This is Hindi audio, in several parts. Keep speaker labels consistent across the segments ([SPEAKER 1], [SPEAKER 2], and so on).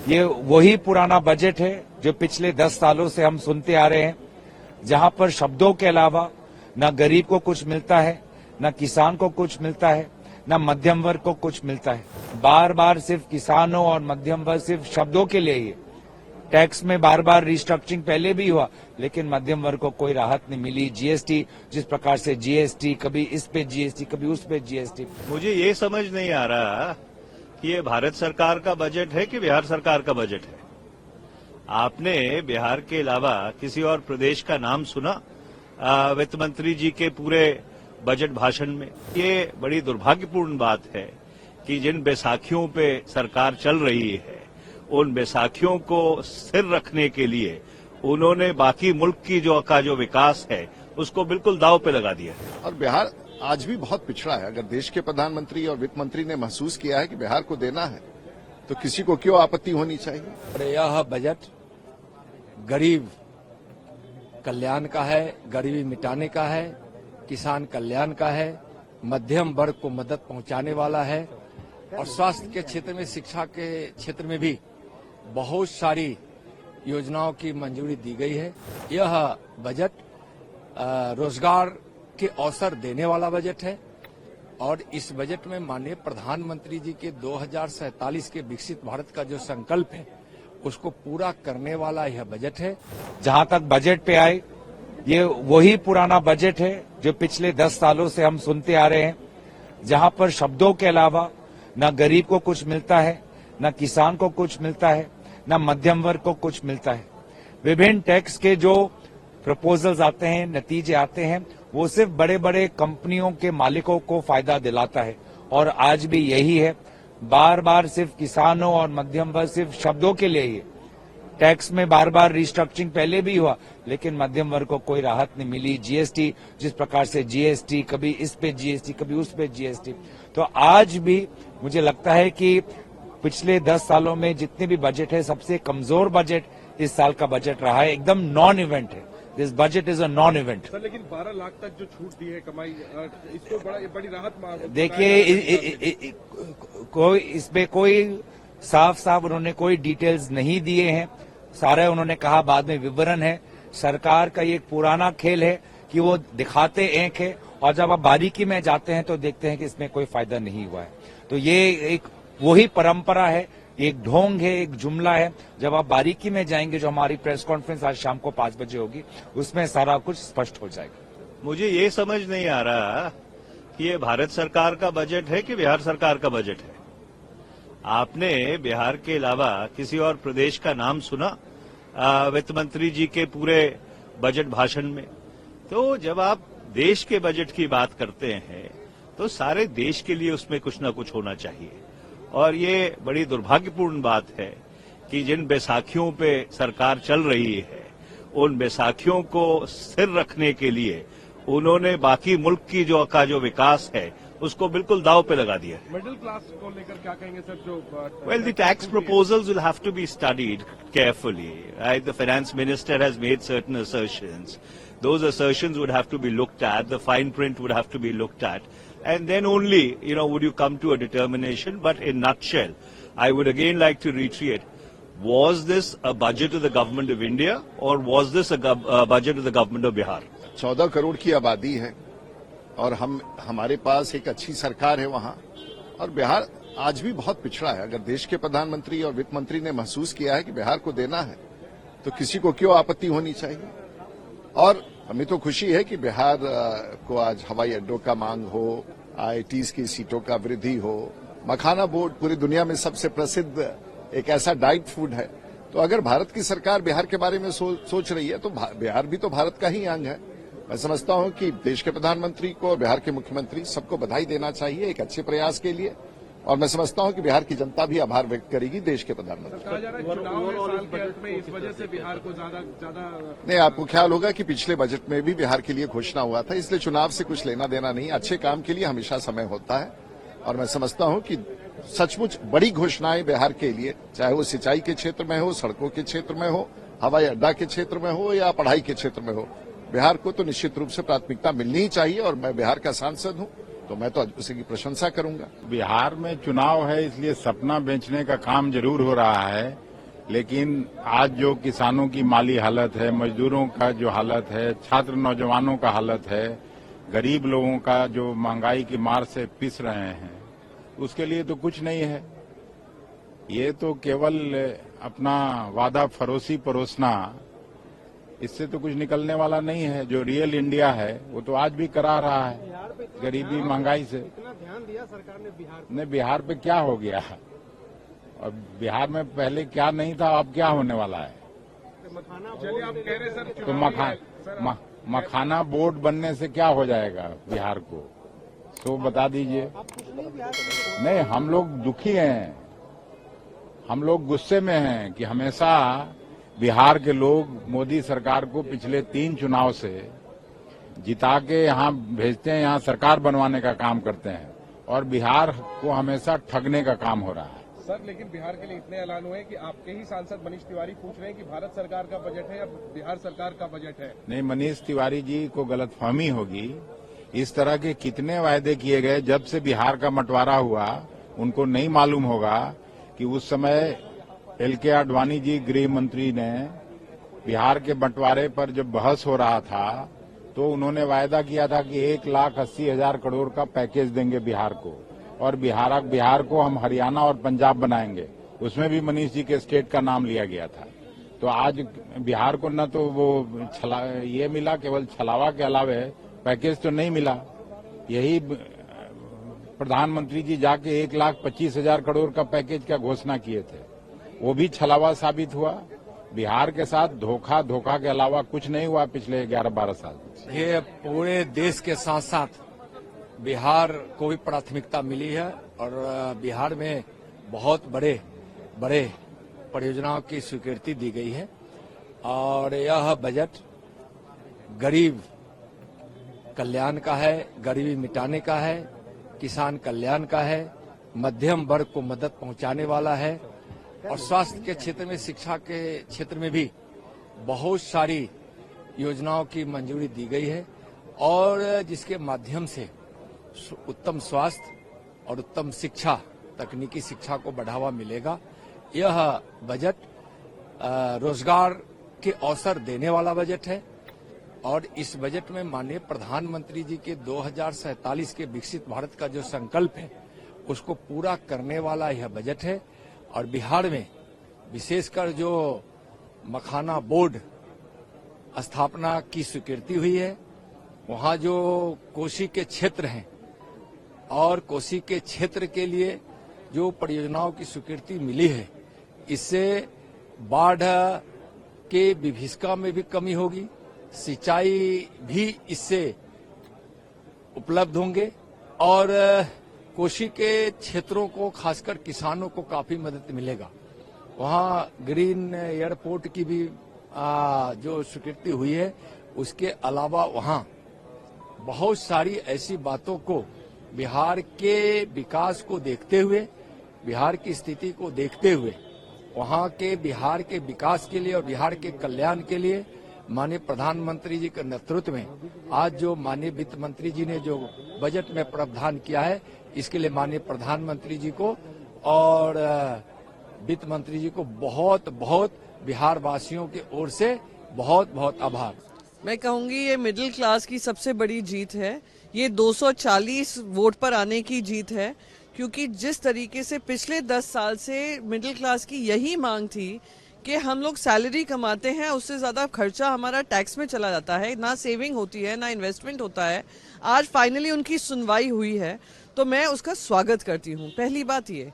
[SPEAKER 1] ये वही पुराना बजट है जो पिछले 10 सालों से हम सुनते आ रहे हैं, जहां पर शब्दों के अलावा न गरीब को कुछ मिलता है, न किसान को कुछ मिलता है, न मध्यम वर्ग को कुछ मिलता है। बार बार सिर्फ किसानों और मध्यम वर्ग सिर्फ शब्दों के लिए ही टैक्स में बार बार रिस्ट्रक्चरिंग पहले भी हुआ, लेकिन मध्यम वर्ग को कोई राहत नहीं मिली। जीएसटी जिस प्रकार से जीएसटी, कभी इस पे जीएसटी, कभी उस पे जीएसटी।
[SPEAKER 2] मुझे ये समझ नहीं आ रहा कि ये भारत सरकार का बजट है कि बिहार सरकार का बजट है। आपने बिहार के अलावा किसी और प्रदेश का नाम सुना वित्त मंत्री जी के पूरे बजट भाषण में? ये बड़ी दुर्भाग्यपूर्ण बात है कि जिन बैसाखियों पे सरकार चल रही है, उन बैसाखियों को स्थिर रखने के लिए उन्होंने बाकी मुल्क की जो विकास है उसको बिल्कुल दांव पे लगा दिया है।
[SPEAKER 3] और बिहार आज भी बहुत पिछड़ा है। अगर देश के प्रधानमंत्री और वित्त मंत्री ने महसूस किया है कि बिहार को देना है, तो किसी को क्यों आपत्ति होनी चाहिए?
[SPEAKER 4] और यह बजट गरीब कल्याण का है, गरीबी मिटाने का है, किसान कल्याण का है, मध्यम वर्ग को मदद पहुंचाने वाला है और स्वास्थ्य के क्षेत्र में, शिक्षा के क्षेत्र में भी बहुत सारी योजनाओं की मंजूरी दी गई है। यह बजट रोजगार के अवसर देने वाला बजट है और इस बजट में माननीय प्रधानमंत्री जी के 2047 के विकसित भारत का जो संकल्प है उसको पूरा करने वाला यह बजट है।
[SPEAKER 1] जहां तक बजट पे आए, ये वही पुराना बजट है जो पिछले 10 सालों से हम सुनते आ रहे हैं, जहां पर शब्दों के अलावा न गरीब को कुछ मिलता है, न किसान को कुछ मिलता है, न मध्यम वर्ग को कुछ मिलता है। विभिन्न टैक्स के जो प्रपोजल्स आते हैं, नतीजे आते हैं, वो सिर्फ बड़े बड़े कंपनियों के मालिकों को फायदा दिलाता है और आज भी यही है। बार बार सिर्फ किसानों और मध्यम वर्ग सिर्फ शब्दों के लिए ही टैक्स में बार बार रिस्ट्रक्चरिंग पहले भी हुआ, लेकिन मध्यम वर्ग को कोई राहत नहीं मिली। जीएसटी जिस प्रकार से जीएसटी, कभी इस पे जीएसटी, कभी उस पे जीएसटी। तो आज भी मुझे लगता है कि पिछले 10 सालों में जितने भी बजट है, सबसे कमजोर बजट इस साल का बजट रहा है। एकदम नॉन इवेंट है। This budget is a non event.
[SPEAKER 5] Sir, लेकिन 12 लाख तक जो छूट दी है कमाई, इसको बड़ी राहत।
[SPEAKER 1] देखिए, कोई इसमें कोई साफ उन्होंने कोई डिटेल्स नहीं दिए हैं। सारे उन्होंने कहा बाद में विवरण है। सरकार का ये एक पुराना खेल है कि वो दिखाते एक है और जब आप बारीकी में जाते हैं तो देखते हैं कि इसमें कोई फायदा नहीं हुआ है। तो ये एक वही परंपरा है, एक ढोंग है, एक जुमला है। जब आप बारीकी में जाएंगे, जो हमारी प्रेस कॉन्फ्रेंस आज शाम को 5 बजे होगी, उसमें सारा कुछ स्पष्ट हो जाएगा।
[SPEAKER 2] मुझे ये समझ नहीं आ रहा कि ये भारत सरकार का बजट है कि बिहार सरकार का बजट है। आपने बिहार के अलावा किसी और प्रदेश का नाम सुना वित्त मंत्री जी के पूरे बजट भाषण में? तो जब आप देश के बजट की बात करते हैं तो सारे देश के लिए उसमें कुछ न कुछ होना चाहिए। और ये बड़ी दुर्भाग्यपूर्ण बात है कि जिन बैसाखियों पे सरकार चल रही है, उन बैसाखियों को स्थिर रखने के लिए उन्होंने बाकी मुल्क की जो विकास है उसको बिल्कुल दांव पे लगा दिया है।
[SPEAKER 5] मिडिल क्लास को लेकर क्या कहेंगे सर? जो
[SPEAKER 2] well, the tax proposals will have to be studied carefully. Right? The finance minister has made certain assertions. Those assertions would have to be looked at. The fine print would have to be looked at. And then only, would you come to a determination. But in nutshell, I would again like to reiterate, was this a budget of the government of India or was this a budget of the government of Bihar?
[SPEAKER 3] 14 crore की आबादी है और हमारे पास एक अच्छी सरकार है वहां, और बिहार आज भी बहुत पिछड़ा है। अगर देश के प्रधानमंत्री और वित्त मंत्री ने महसूस किया है कि बिहार को देना है, तो किसी को क्यों आपत्ति होनी चाहिए? और हमें तो खुशी है कि बिहार को आज हवाई अड्डों का मांग हो, आईआईटीज की सीटों का वृद्धि हो, मखाना बोर्ड पूरी दुनिया में सबसे प्रसिद्ध एक ऐसा डाइट फूड है। तो अगर भारत की सरकार बिहार के बारे में सोच रही है तो बिहार भी तो भारत का ही अंग है। मैं समझता हूं कि देश के प्रधानमंत्री को और बिहार के मुख्यमंत्री सबको बधाई देना चाहिए एक अच्छे प्रयास के लिए, और मैं समझता हूं कि बिहार की जनता भी आभार व्यक्त करेगी देश के प्रधानमंत्री।
[SPEAKER 5] कहा जा रहा है चुनाव है साल के अंत में, इस वजह से बिहार को ज्यादा
[SPEAKER 3] नहीं, आपको ख्याल होगा कि पिछले बजट में भी बिहार के लिए घोषणा हुआ था, इसलिए चुनाव से कुछ लेना देना नहीं। अच्छे काम के लिए हमेशा समय होता है और मैं समझता हूं कि सचमुच बड़ी घोषणाएं बिहार के लिए, चाहे वो सिंचाई के क्षेत्र में हो, सड़कों के क्षेत्र में हो, हवाई अड्डा के क्षेत्र में हो या पढ़ाई के क्षेत्र में हो, बिहार को तो निश्चित रूप से प्राथमिकता मिलनी ही चाहिए। और मैं बिहार का सांसद हूं तो मैं तो उसी की प्रशंसा करूंगा।
[SPEAKER 6] बिहार में चुनाव है, इसलिए सपना बेचने का काम जरूर हो रहा है, लेकिन आज जो किसानों की माली हालत है, मजदूरों का जो हालत है, छात्र नौजवानों का हालत है, गरीब लोगों का जो महंगाई की मार से पिस रहे हैं, उसके लिए तो कुछ नहीं है। ये तो केवल अपना वादा फरोसी परोसना, इससे तो कुछ निकलने वाला नहीं है। जो रियल इंडिया है वो तो आज भी करा रहा है गरीबी महंगाई से।
[SPEAKER 5] इतना ध्यान दिया सरकार ने बिहार
[SPEAKER 6] ने बिहार पे क्या हो गया, और बिहार में पहले क्या नहीं था, अब क्या होने वाला है।
[SPEAKER 5] मखाना, चलिए आप कह रहे सर
[SPEAKER 6] तो मखाना बोर्ड बनने से क्या हो जाएगा बिहार को, तो बता दीजिए। नहीं, हम लोग दुखी हैं, हम लोग गुस्से में हैं कि हमेशा बिहार के लोग मोदी सरकार को पिछले 3 चुनाव से जिता के यहाँ भेजते हैं, यहाँ सरकार बनवाने का काम करते हैं, और बिहार को हमेशा ठगने का काम हो रहा है।
[SPEAKER 5] सर लेकिन बिहार के लिए इतने ऐलान हुए कि आपके ही सांसद मनीष तिवारी पूछ रहे हैं कि भारत सरकार का बजट है या बिहार सरकार का बजट है।
[SPEAKER 6] नहीं, मनीष तिवारी जी को गलतफहमी होगी। इस तरह के कितने वायदे किए गए जब से बिहार का बंटवारा हुआ, उनको नहीं मालूम होगा कि उस समय LK आडवाणी जी गृह मंत्री ने बिहार के बंटवारे पर जब बहस हो रहा था तो उन्होंने वायदा किया था कि 1,80,000 करोड़ का पैकेज देंगे बिहार को, और बिहार को हम हरियाणा और पंजाब बनाएंगे। उसमें भी मनीष जी के स्टेट का नाम लिया गया था। तो आज बिहार को न तो वो ये मिला, केवल छलावा के अलावे पैकेज तो नहीं मिला। यही प्रधानमंत्री जी जाके 1,25,000 करोड़ का पैकेज का घोषणा किए थे, वो भी छलावा साबित हुआ। बिहार के साथ धोखा के अलावा कुछ नहीं हुआ पिछले 11-12 साल।
[SPEAKER 4] ये पूरे देश के साथ साथ बिहार को भी प्राथमिकता मिली है, और बिहार में बहुत बड़े परियोजनाओं की स्वीकृति दी गई है। और यह बजट गरीब कल्याण का है, गरीबी मिटाने का है, किसान कल्याण का है, मध्यम वर्ग को मदद पहुंचाने वाला है, और स्वास्थ्य के क्षेत्र में, शिक्षा के क्षेत्र में भी बहुत सारी योजनाओं की मंजूरी दी गई है, और जिसके माध्यम से उत्तम स्वास्थ्य और उत्तम शिक्षा, तकनीकी शिक्षा को बढ़ावा मिलेगा। यह बजट रोजगार के अवसर देने वाला बजट है, और इस बजट में माननीय प्रधानमंत्री जी के 2047 के विकसित भारत का जो संकल्प है उसको पूरा करने वाला यह बजट है। और बिहार में विशेषकर जो मखाना बोर्ड स्थापना की स्वीकृति हुई है, वहां जो कोसी के क्षेत्र हैं और कोसी के क्षेत्र के लिए जो परियोजनाओं की स्वीकृति मिली है, इससे बाढ़ के विभीषिका में भी कमी होगी, सिंचाई भी इससे उपलब्ध होंगे, और कोसी के क्षेत्रों को, खासकर किसानों को काफी मदद मिलेगा। वहां ग्रीन एयरपोर्ट की भी जो स्वीकृति हुई है, उसके अलावा वहां बहुत सारी ऐसी बातों को बिहार के विकास को देखते हुए, बिहार की स्थिति को देखते हुए, वहां के बिहार के विकास के लिए और बिहार के कल्याण के लिए माननीय प्रधानमंत्री जी के नेतृत्व में आज जो माननीय वित्त मंत्री जी ने जो बजट में प्रावधान किया है, इसके लिए माननीय प्रधानमंत्री जी को और वित्त मंत्री जी को बहुत बहुत बिहार वासियों की ओर से बहुत बहुत आभार।
[SPEAKER 7] मैं कहूंगी ये मिडिल क्लास की सबसे बड़ी जीत है। ये 240 वोट पर आने की जीत है, क्योंकि जिस तरीके से पिछले 10 साल से मिडिल क्लास की यही मांग थी कि हम लोग सैलरी कमाते हैं, उससे ज्यादा खर्चा हमारा टैक्स में चला जाता है, ना सेविंग होती है, ना इन्वेस्टमेंट होता है। आज फाइनली उनकी सुनवाई हुई है, तो मैं उसका स्वागत करती हूँ। पहली बात ये,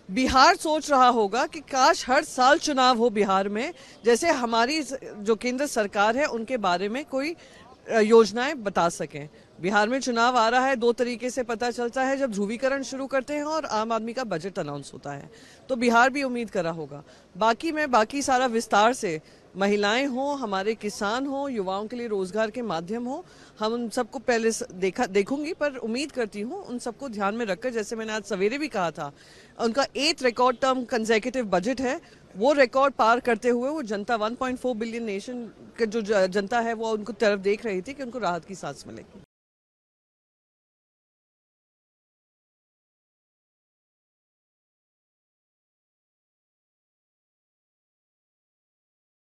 [SPEAKER 7] बिहार सोच रहा होगा कि काश हर साल चुनाव हो बिहार में, जैसे हमारी जो केंद्र सरकार है उनके बारे में कोई योजनाएं बता सकें। बिहार में चुनाव आ रहा है, 2 तरीके से पता चलता है, जब ध्रुवीकरण शुरू करते हैं और आम आदमी का बजट अनाउंस होता है। तो बिहार भी उम्मीद करा होगा। बाकी सारा विस्तार से, महिलाएं हों, हमारे किसान हों, युवाओं के लिए रोजगार के माध्यम हो, हम उन सबको पहले देखूंगी, पर उम्मीद करती हूँ उन सबको ध्यान में रखकर, जैसे मैंने आज सवेरे भी कहा था, उनका 8th record term consecutive budget है, वो रिकॉर्ड पार करते हुए वो जनता 1.4 बिलियन नेशन के जो जनता है वो उनको तरफ देख रही थी कि उनको राहत की सांस मिलेगी।